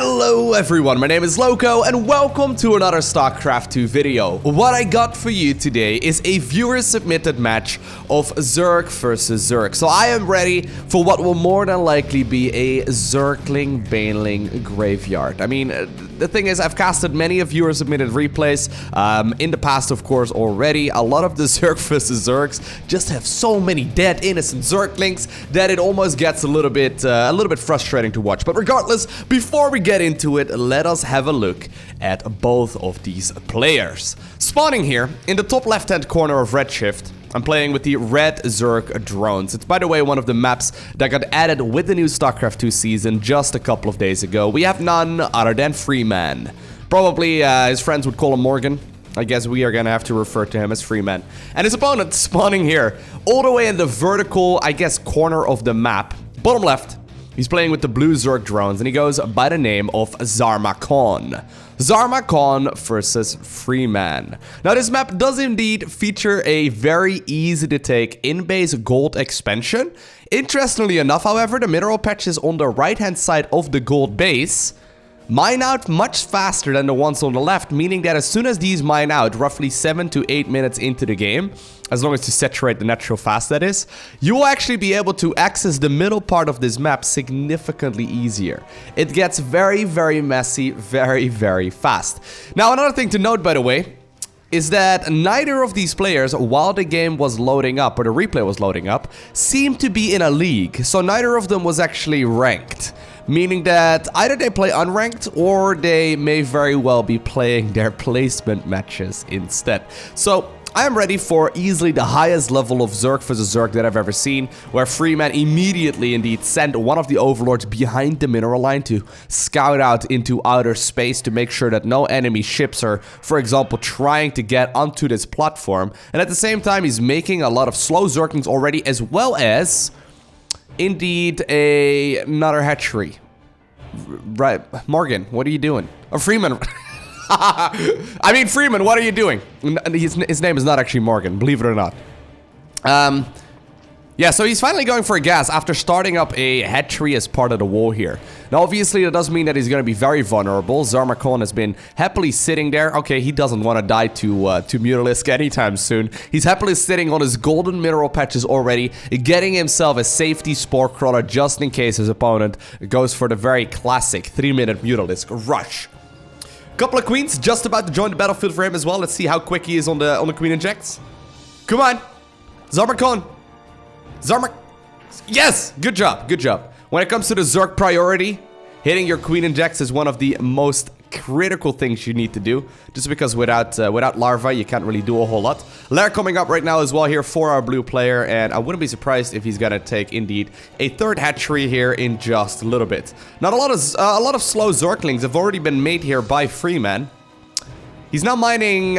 Hello everyone, my name is Lowko and welcome to another StarCraft 2 video. What I got for you today is a viewer submitted match of Zerg versus Zerg. So I am ready for what will more than likely be a Zergling Baneling graveyard. I mean, the thing is, I've casted many of viewer submitted replays in the past, of course, already. A lot of the Zerg versus Zergs just have so many dead innocent Zerglings that it almost gets a little bit frustrating to watch. But regardless, before we get into it, let us have a look at both of these players. Spawning here in the top left hand corner of Redshift, I'm playing with the Red Zerg drones. It's, by the way, one of the maps that got added with the new StarCraft 2 season just a couple of days ago. We have none other than Freeman. Probably his friends would call him Morgan. I guess we are gonna have to refer to him as Freeman. And his opponent spawning here, all the way in the vertical, I guess, corner of the map. Bottom left, he's playing with the blue Zerg drones, and he goes by the name of Zarmakon. Zarmakon versus Freeman. Now, this map does indeed feature a very easy to take in-base gold expansion. Interestingly enough, however, the mineral patches on the right-hand side of the gold base mine out much faster than the ones on the left, meaning that as soon as these mine out, roughly 7 to 8 minutes into the game, as long as you saturate the natural fast that is, you will actually be able to access the middle part of this map significantly easier. It gets very, very messy, very, very fast. Now, another thing to note, by the way, is that neither of these players, while the game was loading up, or the replay was loading up, seemed to be in a league. So neither of them was actually ranked. Meaning that either they play unranked or they may very well be playing their placement matches instead. So I am ready for easily the highest level of Zerg versus Zerg that I've ever seen, where Freeman immediately indeed sent one of the overlords behind the mineral line to scout out into outer space to make sure that no enemy ships are, for example, trying to get onto this platform. And at the same time, he's making a lot of slow Zerglings already, as well as indeed another hatchery. Right, Morgan, what are you doing? Or Freeman. I mean, Freeman, what are you doing? His name is not actually Morgan, believe it or not. Yeah, so he's finally going for a gas after starting up a hatchery as part of the wall here. Now, obviously, that does mean that he's going to be very vulnerable. Zarmakon has been happily sitting there. Okay, he doesn't want to die to Mutalisk anytime soon. He's happily sitting on his golden mineral patches already, getting himself a safety Spore Crawler just in case his opponent goes for the very classic 3-minute Mutalisk rush. Couple of queens just about to join the battlefield for him as well. Let's see how quick he is on the queen injects. Come on, Zarmakon. Yes! Good job, good job. When it comes to the Zerg priority, hitting your queen injects is one of the most critical things you need to do. Just because without larva, you can't really do a whole lot. Lair coming up right now as well here for our blue player, and I wouldn't be surprised if he's gonna take indeed a third hatchery here in just a little bit. Now, a lot of slow Zerglings have already been made here by Freeman. He's now mining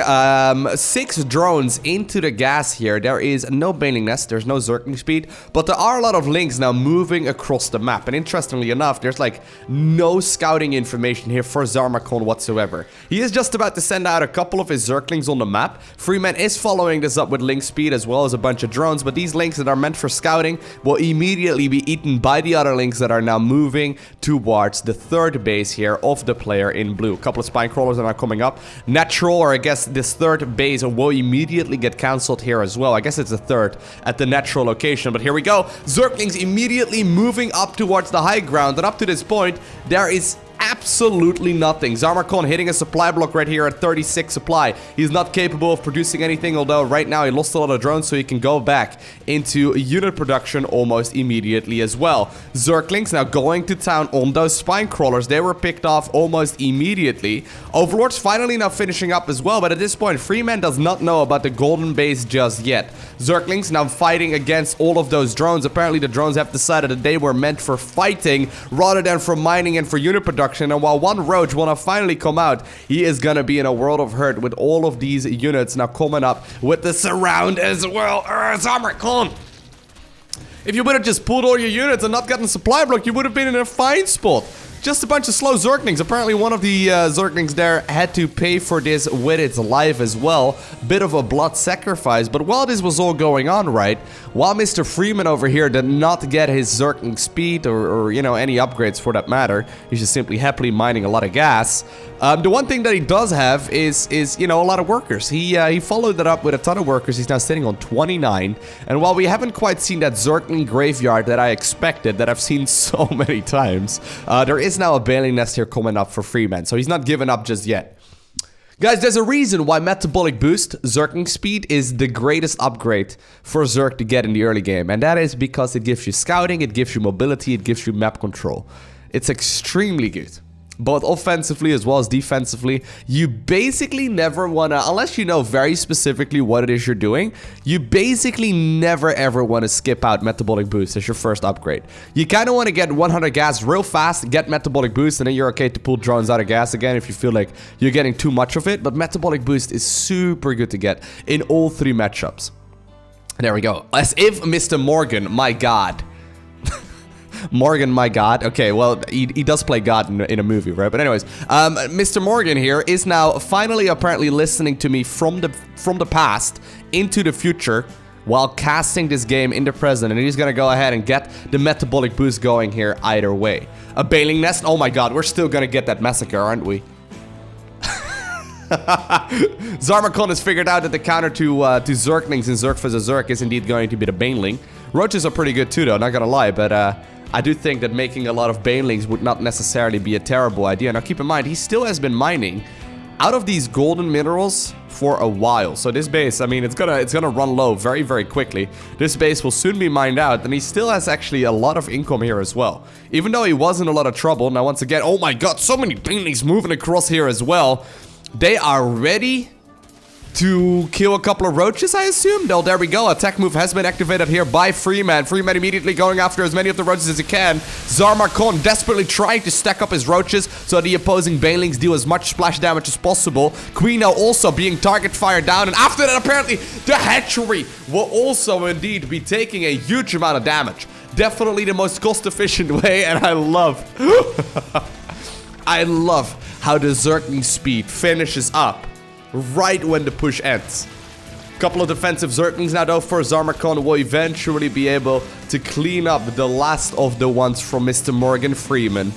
6 drones into the gas here. There is no Baneling nest, there's no Zergling speed, but there are a lot of links now moving across the map. And interestingly enough, there's like no scouting information here for Zarmakon whatsoever. He is just about to send out a couple of his Zerglings on the map. Freeman is following this up with link speed as well as a bunch of drones, but these links that are meant for scouting will immediately be eaten by the other links that are now moving towards the third base here of the player in blue. A couple of spine crawlers that are coming up. Natural, or I guess this third base will immediately get cancelled here as well. I guess it's a third at the natural location, but here we go. Zerglings immediately moving up towards the high ground, and up to this point, there is absolutely nothing. Zarmakon hitting a supply block right here at 36 supply. He's not capable of producing anything, although right now he lost a lot of drones, so he can go back into unit production almost immediately as well. Zerglings now going to town on those spine crawlers. They were picked off almost immediately. Overlords finally now finishing up as well, but at this point, Freeman does not know about the golden base just yet. Zerglings now fighting against all of those drones. Apparently, the drones have decided that they were meant for fighting rather than for mining and for unit production. And while one Roach will now finally come out, he is gonna be in a world of hurt with all of these units now coming up with the surround as well. Zarmakon! If you would have just pulled all your units and not gotten supply block, you would have been in a fine spot. Just a bunch of slow Zerglings. Apparently one of the Zerglings there had to pay for this with its life as well. Bit of a blood sacrifice. But while this was all going on, right, while Mr. Freeman over here did not get his Zergling speed or you know, any upgrades for that matter. He's just simply happily mining a lot of gas. The one thing that he does have is you know, a lot of workers. He followed that up with a ton of workers. He's now sitting on 29. And while we haven't quite seen that Zergling graveyard that I expected, that I've seen so many times, there is now a Baneling nest here coming up for Freeman. So he's not giving up just yet. Guys, there's a reason why Metabolic Boost, Zergling Speed, is the greatest upgrade for Zerg to get in the early game. And that is because it gives you scouting, it gives you mobility, it gives you map control. It's extremely good. Both offensively as well as defensively. You basically never want to, unless you know very specifically what it is you're doing, you basically never ever want to skip out Metabolic Boost as your first upgrade. You kind of want to get 100 gas real fast, get Metabolic Boost, and then you're okay to pull drones out of gas again if you feel like you're getting too much of it. But Metabolic Boost is super good to get in all three matchups. There we go. As if Mr. Morgan, my god. Morgan, my god. Okay, well, he does play God in a movie, right? But anyways, Mr. Morgan here is now finally apparently listening to me from the past into the future while casting this game in the present, and he's gonna go ahead and get the Metabolic Boost going here either way. A Baneling nest? Oh my god, we're still gonna get that massacre, aren't we? Zarmakon has figured out that the counter to Zerglings in Zerg vs. Zerg is indeed going to be the Baneling. Roaches are pretty good too, though, not gonna lie, but I do think that making a lot of Banelings would not necessarily be a terrible idea. Now keep in mind, he still has been mining out of these golden minerals for a while. So this base, I mean, it's gonna run low very, very quickly. This base will soon be mined out, and he still has actually a lot of income here as well. Even though he was in a lot of trouble. Now once again, oh my god, so many Banelings moving across here as well. They are ready to kill a couple of roaches, I assume? No, there we go. Attack move has been activated here by Freeman. Freeman immediately going after as many of the roaches as he can. Zarmakon desperately trying to stack up his roaches so the opposing Banelings deal as much splash damage as possible. Queen now also being target fired down, and after that apparently the hatchery will also indeed be taking a huge amount of damage. Definitely the most cost efficient way, and I love I love how the Zergling speed finishes up right when the push ends. Couple of defensive Zerglings now though for Zarmakon will eventually be able to clean up the last of the ones from Mr. Morgan Freeman.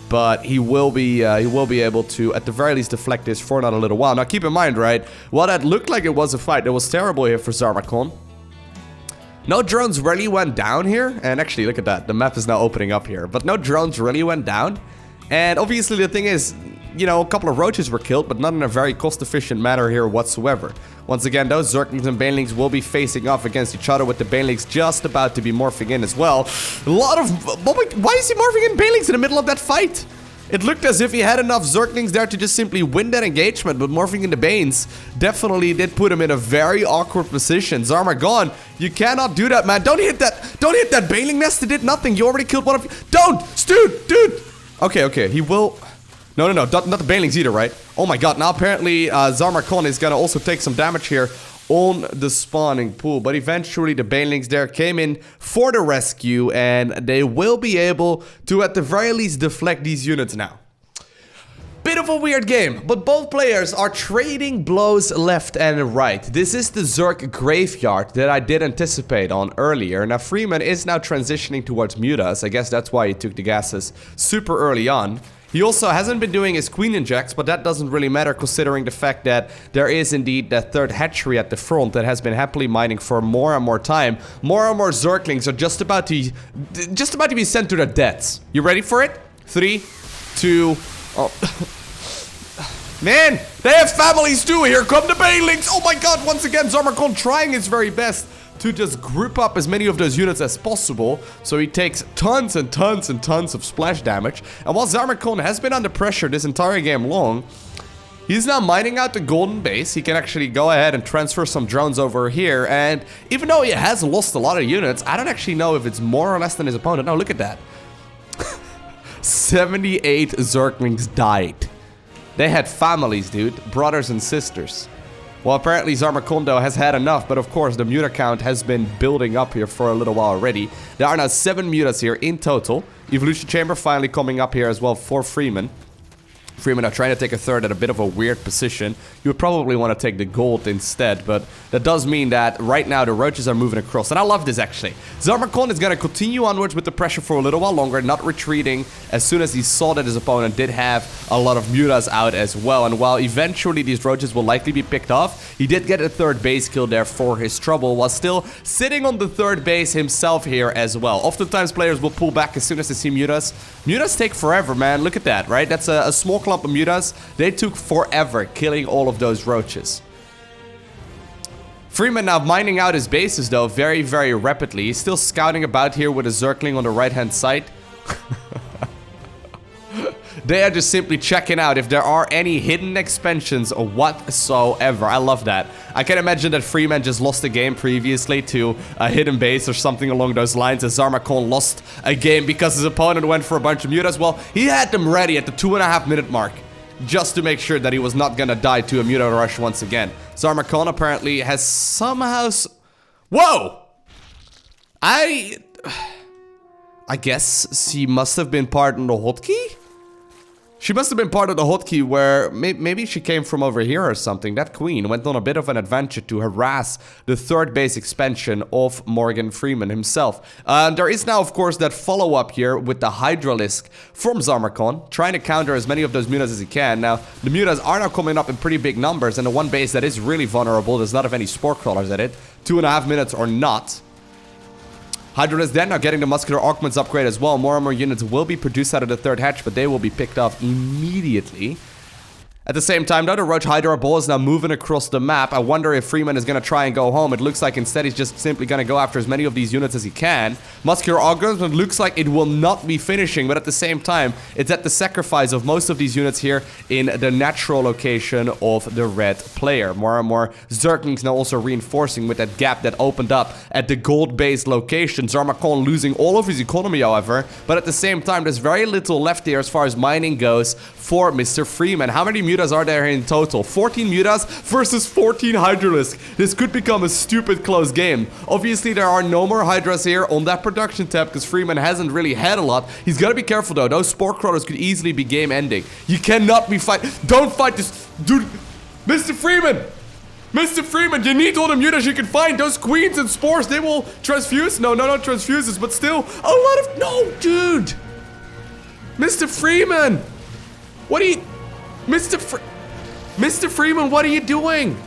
But he will be able to at the very least deflect this for another little while. Now keep in mind, right, while that looked like it was a fight, that was terrible here for Zarmakon. No drones really went down here, and actually look at that, the map is now opening up here, but no drones really went down. And obviously the thing is, you know, a couple of roaches were killed, but not in a very cost-efficient manner here whatsoever. Once again, those Zerglings and Banelings will be facing off against each other, with the Banelings just about to be morphing in as well. A lot of... Why is he morphing in Banelings in the middle of that fight? It looked as if he had enough Zerglings there to just simply win that engagement, but morphing into Banes definitely did put him in a very awkward position. Zarmakon, you cannot do that, man. Don't hit that Baneling nest. It did nothing. You already killed one of you. Don't! Dude! Okay, he will... No, not the Banelings either, right? Oh my god, now apparently Zarmakon is gonna also take some damage here on the spawning pool. But eventually the Banelings there came in for the rescue, and they will be able to at the very least deflect these units now. Bit of a weird game, but both players are trading blows left and right. This is the Zerg graveyard that I did anticipate on earlier. Now Freeman is now transitioning towards Mutas. I guess that's why he took the gases super early on. He also hasn't been doing his queen injects, but that doesn't really matter considering the fact that there is indeed that third hatchery at the front that has been happily mining for more and more time. More and more Zerglings are just about to be sent to their deaths. You ready for it? 3, 2, oh. Man, they have families too. Here come the Banelings. Oh my god, once again, Zarmakon trying his very best to just group up as many of those units as possible, so he takes tons and tons and tons of splash damage. And while Zarmakon has been under pressure this entire game long, he's now mining out the golden base. He can actually go ahead and transfer some drones over here, and even though he has lost a lot of units, I don't actually know if it's more or less than his opponent. No, look at that. 78 Zerglings died. They had families, dude. Brothers and sisters. Well, apparently Zarmakondo has had enough, but of course the muta count has been building up here for a little while already. There are now 7 mutas here in total. Evolution Chamber finally coming up here as well for Freeman. Freeman are trying to take a third at a bit of a weird position. You would probably want to take the gold instead, but that does mean that right now the Roaches are moving across. And I love this, actually. Zarmakon is going to continue onwards with the pressure for a little while longer, not retreating as soon as he saw that his opponent did have a lot of mutas out as well. And while eventually these Roaches will likely be picked off, he did get a third base kill there for his trouble, while still sitting on the third base himself here as well. Oftentimes players will pull back as soon as they see mutas. Mutas take forever, man. Look at that, right? That's a small clump of mutas. They took forever killing all of those Roaches. Freeman now mining out his bases, though, very, very rapidly. He's still scouting about here with a Zergling on the right-hand side. They are just simply checking out if there are any hidden expansions or whatsoever. I love that. I can imagine that Freeman just lost a game previously to a hidden base or something along those lines, as Zarmakon lost a game because his opponent went for a bunch of mutas. Well, he had them ready at the 2.5-minute mark, just to make sure that he was not gonna die to a muta rush once again. Zarmakon apparently has somehow... Whoa! I guess she must have been part of the hotkey? She must have been part of the hotkey where maybe she came from over here or something. That queen went on a bit of an adventure to harass the third base expansion of Morgan Freeman himself. There is now, of course, that follow-up here with the Hydralisk from Zarmakon, trying to counter as many of those mutas as he can. Now, the mutas are now coming up in pretty big numbers, and the one base that is really vulnerable does not have any Spore Crawlers at it. 2.5 minutes or not. Hydralisk then now getting the Muscular Augments upgrade as well. More and more units will be produced out of the third hatch, but they will be picked off immediately. At the same time, though, the Roach Hydra ball is now moving across the map. I wonder if Freeman is going to try and go home. It looks like instead he's just simply going to go after as many of these units as he can. Muscular Augments, it looks like it will not be finishing, but at the same time, it's at the sacrifice of most of these units here in the natural location of the red player. More and more Zerglings now also reinforcing with that gap that opened up at the gold-based location. Zarmakon losing all of his economy, however, but at the same time, there's very little left here as far as mining goes for Mr. Freeman. How many mutas are there in total? 14 mutas versus 14 Hydralisks. This could become a stupid close game. Obviously, there are no more Hydras here on that production tab because Freeman hasn't really had a lot. He's got to be careful, though. Those Spore Crawlers could easily be game ending. You cannot be Don't fight this. Dude, Mr. Freeman! Mr. Freeman, you need all the mutas you can find. Those queens and spores, they will transfuse. No, not transfuses, but still a lot of... No, dude! Mr. Freeman! What are you... Mr. Freeman, what are you doing?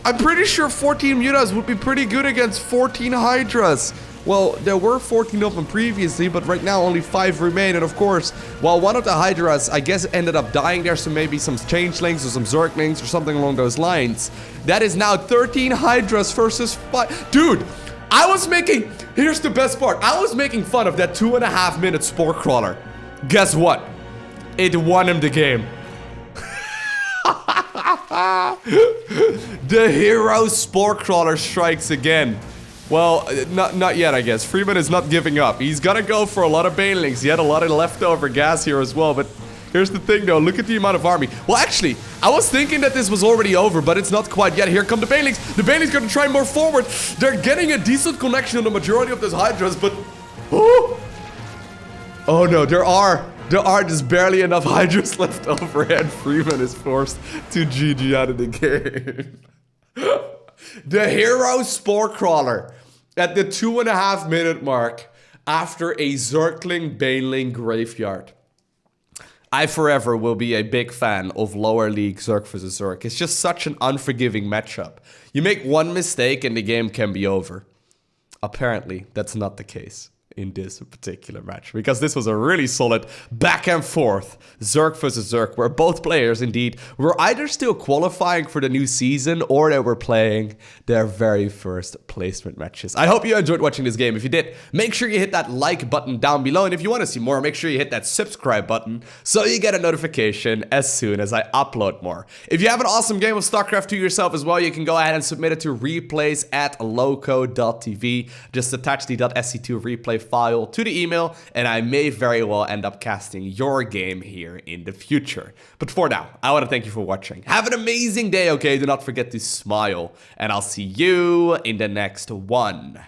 I'm pretty sure 14 mutas would be pretty good against 14 Hydras. Well, there were 14 of them previously, but right now only 5 remain. And of course, while one of the Hydras, I guess, ended up dying there, so maybe some Changelings or some Zerglings or something along those lines. That is now 13 Hydras versus 5. Dude, I was making... Here's the best part. I was making fun of that 2.5-minute Spore Crawler. Guess what? It won him the game. The hero Spore Crawler strikes again. Well, not yet, I guess. Freeman is not giving up. He's gonna go for a lot of Banelings. He had a lot of leftover gas here as well, but here's the thing, though. Look at the amount of army. Well, actually, I was thinking that this was already over, but it's not quite yet. Here come the Banelings. The Banelings gonna try more forward. They're getting a decent connection on the majority of those Hydras, but... Oh no, there are just barely enough Hydras left over, and Freeman is forced to GG out of the game. The hero Spore Crawler at the 2.5-minute mark after a Zergling Baneling graveyard. I forever will be a big fan of lower league Zerg vs Zerg. It's just such an unforgiving matchup. You make one mistake and the game can be over. Apparently, that's not the case in this particular match, because this was a really solid back and forth Zerg versus Zerg, where both players indeed were either still qualifying for the new season or they were playing their very first placement matches. I hope you enjoyed watching this game. If you did, make sure you hit that like button down below, and if you want to see more, make sure you hit that subscribe button so you get a notification as soon as I upload more. If you have an awesome game of StarCraft 2 yourself as well, you can go ahead and submit it to replays at LowkoTV. Just attach the .sc2 replay file to the email, and I may very well end up casting your game here in the future. But for now, I want to thank you for watching. Have an amazing day, okay? Do not forget to smile, and I'll see you in the next one.